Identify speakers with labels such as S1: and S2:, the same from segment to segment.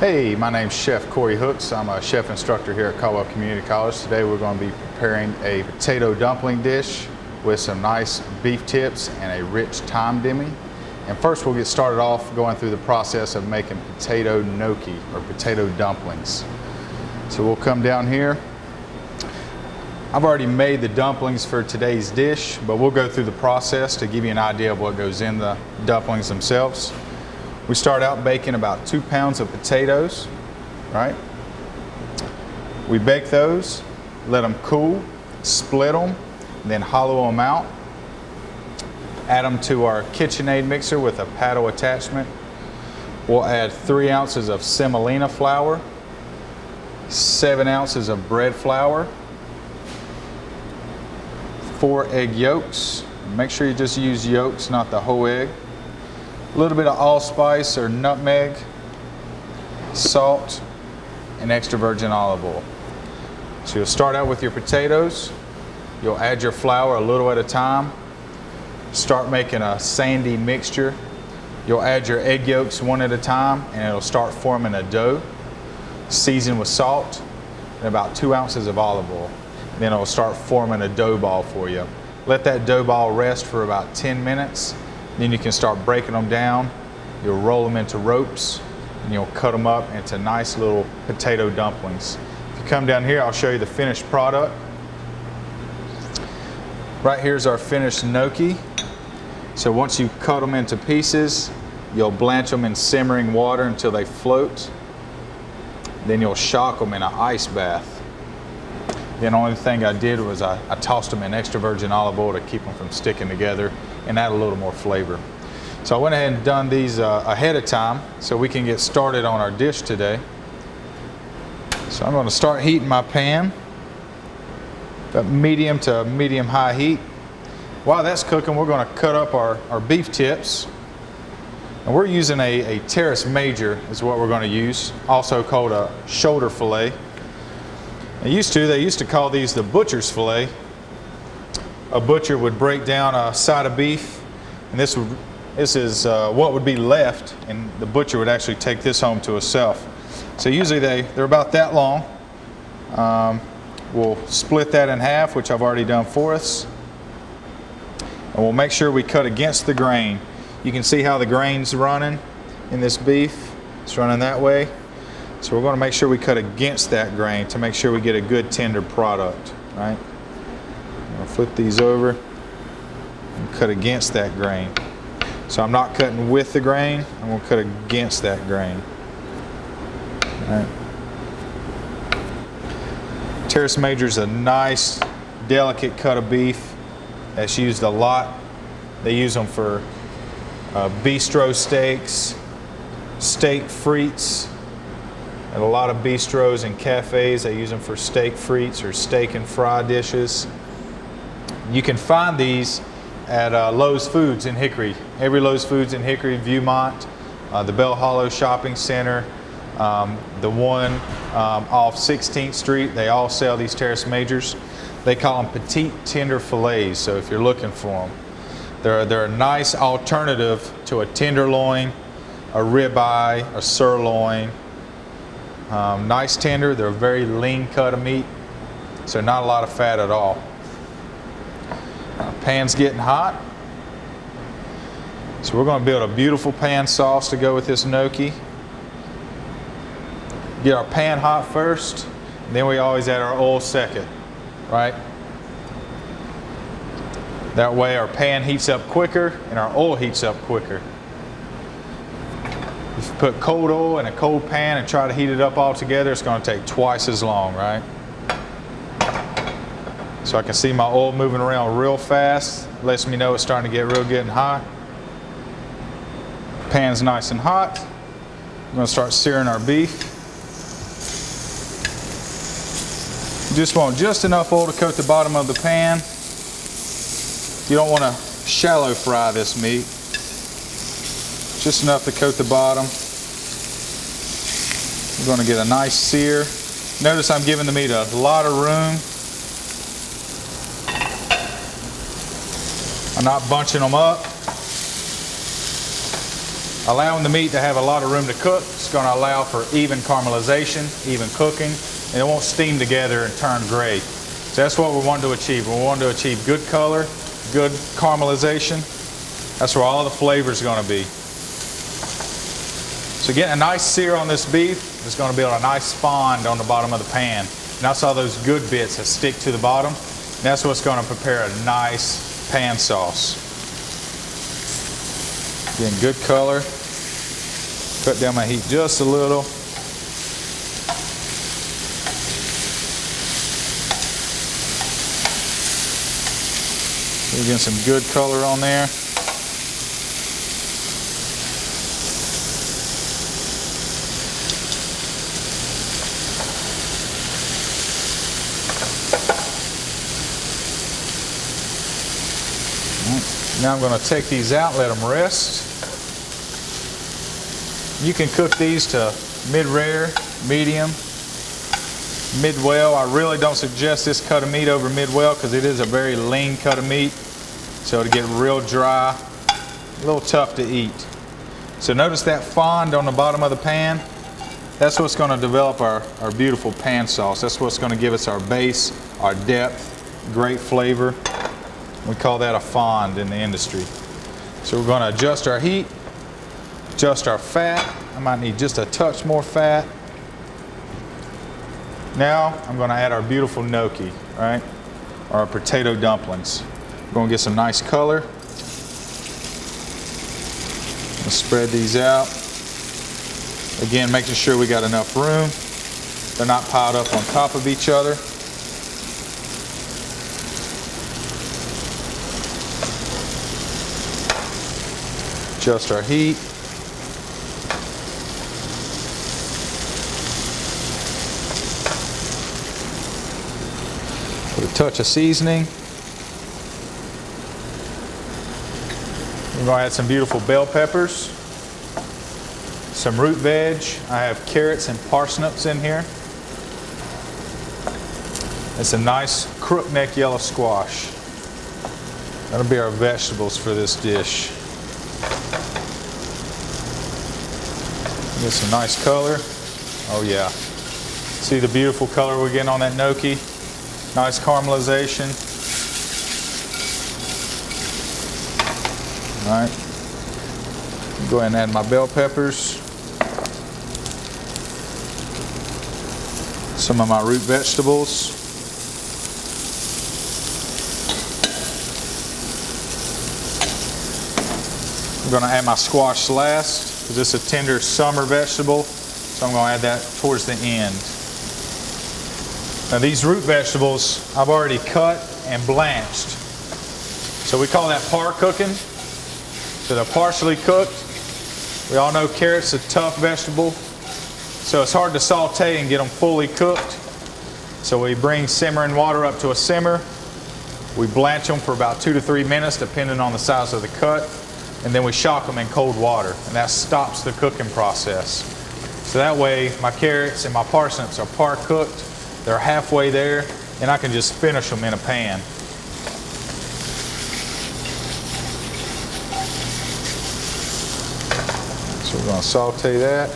S1: Hey, my name's Chef Corey Hooks. I'm a chef instructor here at Caldwell Community College. Today we're going to be preparing a potato dumpling dish with some nice beef tips and a rich thyme demi. And first we'll get started off going through the process of making potato gnocchi or potato dumplings. So we'll come down here. I've already made the dumplings for today's dish, but we'll go through the process to give you an idea of what goes in the dumplings themselves. We start out baking about 2 pounds of potatoes, right? We bake those, let them cool, split them, then hollow them out. Add them to our KitchenAid mixer with a paddle attachment. We'll add 3 ounces of semolina flour, 7 ounces of bread flour, 4 egg yolks. Make sure you just use yolks, not the whole egg. A little bit of allspice or nutmeg, salt, and extra virgin olive oil. So you'll start out with your potatoes. You'll add your flour a little at a time. Start making a sandy mixture. You'll add your egg yolks one at a time and it'll start forming a dough. Season with salt and about 2 ounces of olive oil. Then it'll start forming a dough ball for you. Let that dough ball rest for about 10 minutes. Then you can start breaking them down. You'll roll them into ropes and you'll cut them up into nice little potato dumplings. If you come down here, I'll show you the finished product. Right here's our finished gnocchi. So once you cut them into pieces, you'll blanch them in simmering water until they float. Then you'll shock them in an ice bath. Then the only thing I did was I tossed them in extra virgin olive oil to keep them from sticking together and add a little more flavor. So I went ahead and done these ahead of time so we can get started on our dish today. So I'm going to start heating my pan at medium to medium high heat. While that's cooking, we're going to cut up our beef tips. And we're using a terrace major is what we're going to use, also called a shoulder fillet. They used to call these the butcher's fillet. A butcher would break down a side of beef, and this is what would be left, and the butcher would actually take this home to himself. So usually they're about that long. We'll split that in half, which I've already done for us. And we'll make sure we cut against the grain. You can see how the grain's running in this beef. It's running that way. So we're going to make sure we cut against that grain to make sure we get a good tender product, right? I'll flip these over and cut against that grain. So I'm not cutting with the grain, I'm going to cut against that grain. All right. Terrace major is a nice, delicate cut of beef that's used a lot. They use them for bistro steaks, steak frites. At a lot of bistros and cafes, they use them for steak frites or steak and fry dishes. You can find these at Lowe's Foods in Hickory. Every Lowe's Foods in Hickory, Viewmont, the Bell Hollow Shopping Center, the one off 16th Street, they all sell these terrace majors. They call them petite tender fillets, so if you're looking for them. They're a nice alternative to a tenderloin, a ribeye, a sirloin. Nice tender, they're a very lean cut of meat, so not a lot of fat at all. Pan's getting hot. So we're going to build a beautiful pan sauce to go with this gnocchi. Get our pan hot first, and then we always add our oil second, right? That way our pan heats up quicker and our oil heats up quicker. If you put cold oil in a cold pan and try to heat it up all together, it's going to take twice as long, right? So I can see my oil moving around real fast. Lets me know it's starting to get real good and hot. Pan's nice and hot. I'm going to start searing our beef. You just want just enough oil to coat the bottom of the pan. You don't want to shallow fry this meat. Just enough to coat the bottom. We're going to get a nice sear. Notice I'm giving the meat a lot of room. I'm not bunching them up. Allowing the meat to have a lot of room to cook, it's going to allow for even caramelization, even cooking, and it won't steam together and turn gray. So that's what we want to achieve. We want to achieve good color, good caramelization. That's where all the flavor is going to be. So getting a nice sear on this beef is going to build a nice fond on the bottom of the pan. And that's all those good bits that stick to the bottom. And that's what's going to prepare a nice pan sauce. Getting good color. Cut down my heat just a little. We're getting some good color on there. Now I'm going to take these out, let them rest. You can cook these to mid-rare, medium, mid-well. I really don't suggest this cut of meat over mid-well because it is a very lean cut of meat. So it'll get real dry, a little tough to eat. So notice that fond on the bottom of the pan. That's what's going to develop our beautiful pan sauce. That's what's going to give us our base, our depth, great flavor. We call that a fond in the industry. So we're going to adjust our heat, adjust our fat. I might need just a touch more fat. Now I'm going to add our beautiful gnocchi, right? Or our potato dumplings. We're going to get some nice color. Let's spread these out. Again, making sure we got enough room. They're not piled up on top of each other. Adjust our heat. Put a touch of seasoning. We're going to add some beautiful bell peppers, some root veg. I have carrots and parsnips in here. It's a nice crookneck yellow squash. That'll be our vegetables for this dish. Get some nice color. Oh yeah. See the beautiful color we're getting on that gnocchi? Nice caramelization. All right. Go ahead and add my bell peppers. Some of my root vegetables. I'm going to add my squash last. This is a tender summer vegetable, so I'm going to add that towards the end. Now these root vegetables I've already cut and blanched. So we call that par cooking. So they're partially cooked. We all know carrots are a tough vegetable, so it's hard to saute and get them fully cooked. So we bring simmering water up to a simmer. We blanch them for about 2 to 3 minutes depending on the size of the cut. And then we shock them in cold water, and that stops the cooking process. So that way my carrots and my parsnips are par cooked, they're halfway there, and I can just finish them in a pan. So we're going to saute that.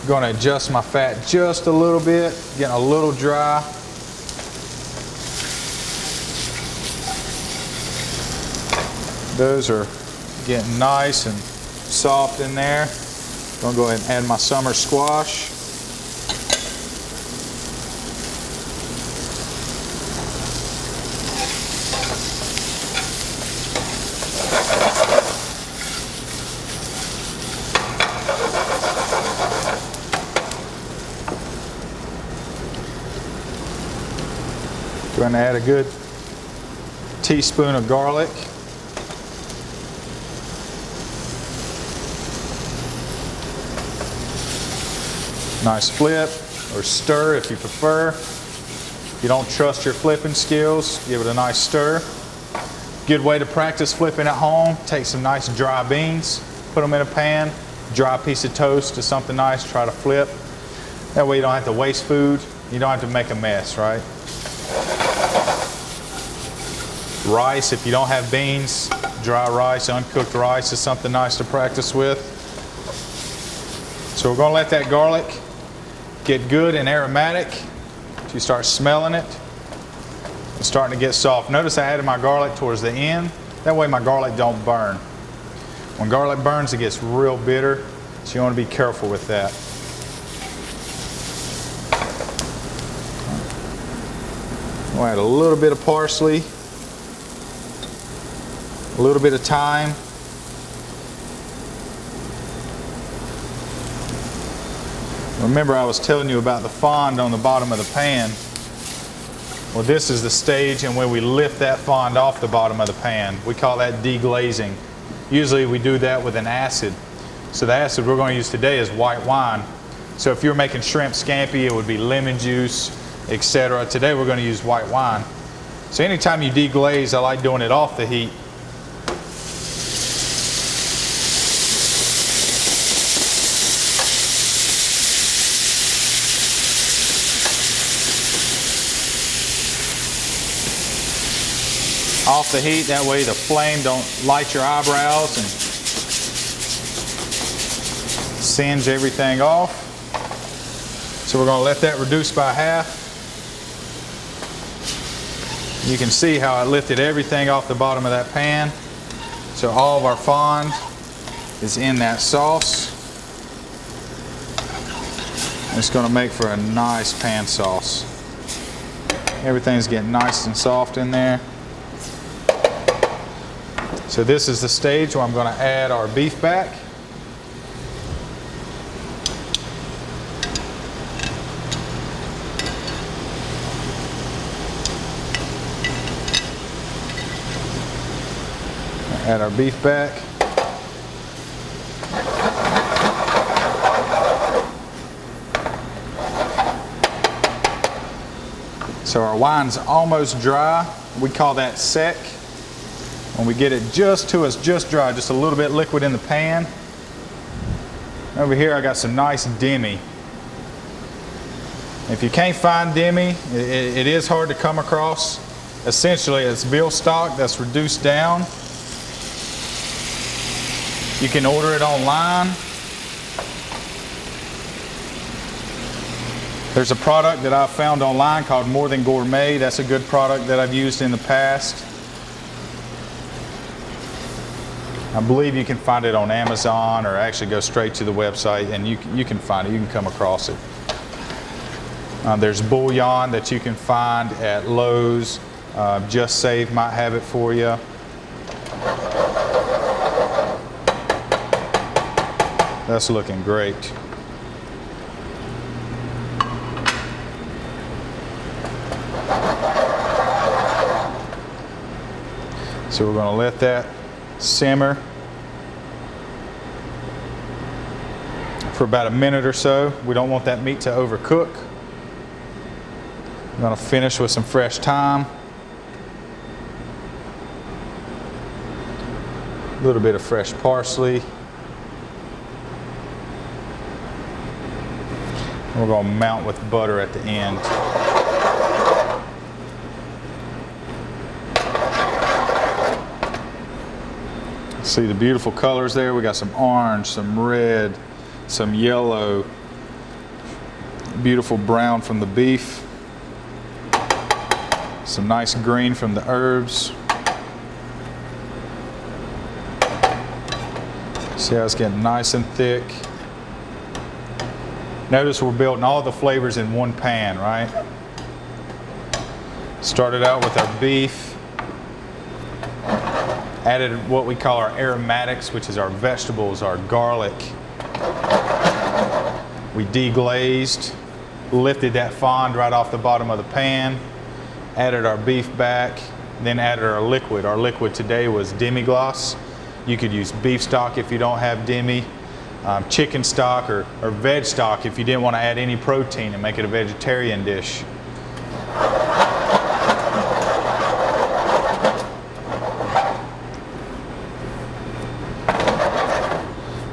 S1: I'm going to adjust my fat just a little bit, getting a little dry. Those are getting nice and soft in there. I'm going to go ahead and add my summer squash. Going to add a good teaspoon of garlic. Nice flip or stir if you prefer. If you don't trust your flipping skills, give it a nice stir. Good way to practice flipping at home, take some nice dry beans, put them in a pan, dry piece of toast to something nice, try to flip. That way you don't have to waste food, you don't have to make a mess, right? Rice, if you don't have beans, dry rice, uncooked rice is something nice to practice with. So we're gonna let that garlic get good and aromatic. You start smelling it. It's starting to get soft. Notice I added my garlic towards the end. That way my garlic don't burn. When garlic burns, it gets real bitter, so you want to be careful with that. We'll add a little bit of parsley, a little bit of thyme. Remember I was telling you about the fond on the bottom of the pan. Well, this is the stage and when we lift that fond off the bottom of the pan. We call that deglazing. Usually we do that with an acid. So the acid we're going to use today is white wine. So if you're making shrimp scampi, it would be lemon juice, etc. Today we're going to use white wine. So anytime you deglaze, I like doing it off the heat. Off the heat, that way the flame don't light your eyebrows and singe everything off. So we're going to let that reduce by half. You can see how I lifted everything off the bottom of that pan. So all of our fond is in that sauce. It's going to make for a nice pan sauce. Everything's getting nice and soft in there. So this is the stage where I'm going to add our beef back. Add our beef back. So our wine's almost dry. We call that sec. When we get it just to us, just dry, just a little bit liquid in the pan. Over here I got some nice demi. If you can't find demi, it is hard to come across. Essentially it's veal stock that's reduced down. You can order it online. There's a product that I've found online called More Than Gourmet. That's a good product that I've used in the past. I believe you can find it on Amazon or actually go straight to the website and you can find it, you can come across it. There's bouillon that you can find at Lowe's. Just Save might have it for you. That's looking great. So we're going to let that simmer for about a minute or so. We don't want that meat to overcook. I'm going to finish with some fresh thyme. A little bit of fresh parsley. We're going to mount with butter at the end. See the beautiful colors there? We got some orange, some red, some yellow, beautiful brown from the beef, some nice green from the herbs. See how it's getting nice and thick? Notice we're building all the flavors in one pan, right? Started out with our beef. Added what we call our aromatics, which is our vegetables, our garlic. We deglazed, lifted that fond right off the bottom of the pan, added our beef back, then added our liquid. Our liquid today was demi-glace. You could use beef stock if you don't have demi, chicken stock or veg stock if you didn't want to add any protein and make it a vegetarian dish.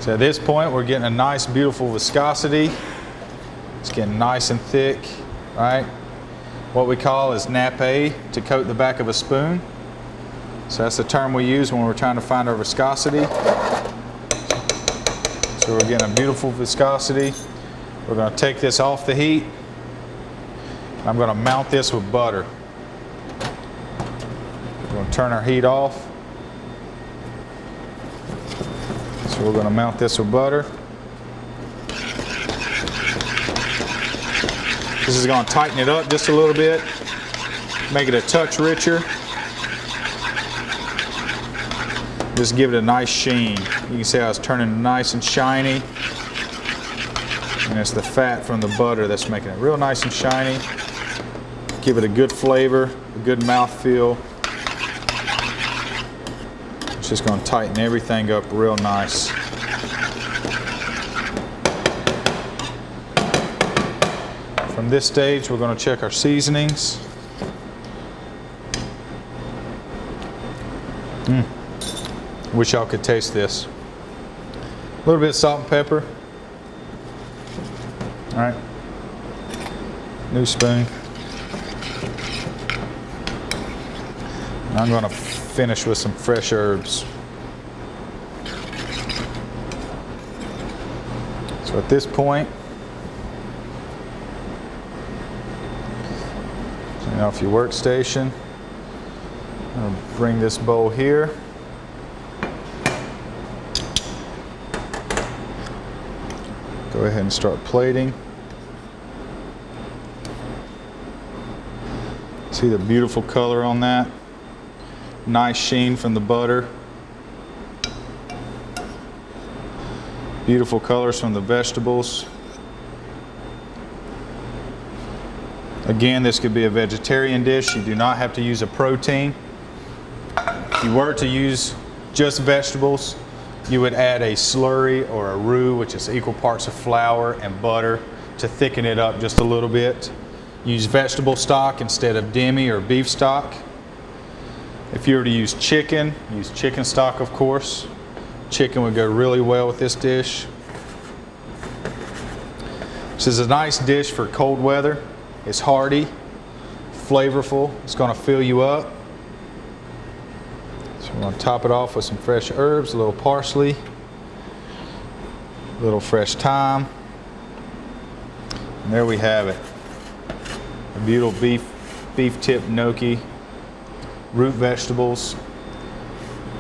S1: So at this point we're getting a nice beautiful viscosity. It's getting nice and thick, right? What we call is nappe, to coat the back of a spoon. So that's the term we use when we're trying to find our viscosity. So we're getting a beautiful viscosity. We're going to take this off the heat. I'm going to mount this with butter. We're going to turn our heat off. So we're going to mount this with butter. This is going to tighten it up just a little bit, make it a touch richer. Just give it a nice sheen. You can see how it's turning nice and shiny. And it's the fat from the butter that's making it real nice and shiny. Give it a good flavor, a good mouthfeel. It's just going to tighten everything up real nice. From this stage, we're going to check our seasonings. Wish y'all could taste this. A little bit of salt and pepper. All right. New spoon. And I'm going to finish with some fresh herbs. So at this point, turn off your workstation. I'm going to bring this bowl here. Go ahead and start plating. See the beautiful color on that? Nice sheen from the butter. Beautiful colors from the vegetables. Again, this could be a vegetarian dish. You do not have to use a protein. If you were to use just vegetables, you would add a slurry or a roux, which is equal parts of flour and butter, to thicken it up just a little bit. Use vegetable stock instead of demi or beef stock. If you were to use chicken stock, of course. Chicken would go really well with this dish. This is a nice dish for cold weather. It's hearty, flavorful. It's going to fill you up. So we're going to top it off with some fresh herbs, a little parsley, a little fresh thyme. And there we have it. A beautiful beef tip gnocchi, root vegetables,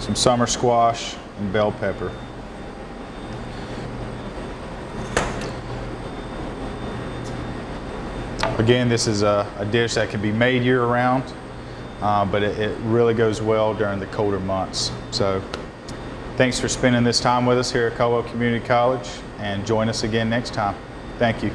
S1: some summer squash, and bell pepper. Again, this is a dish that can be made year-round, but it really goes well during the colder months. So thanks for spending this time with us here at Caldwell Community College, and join us again next time. Thank you.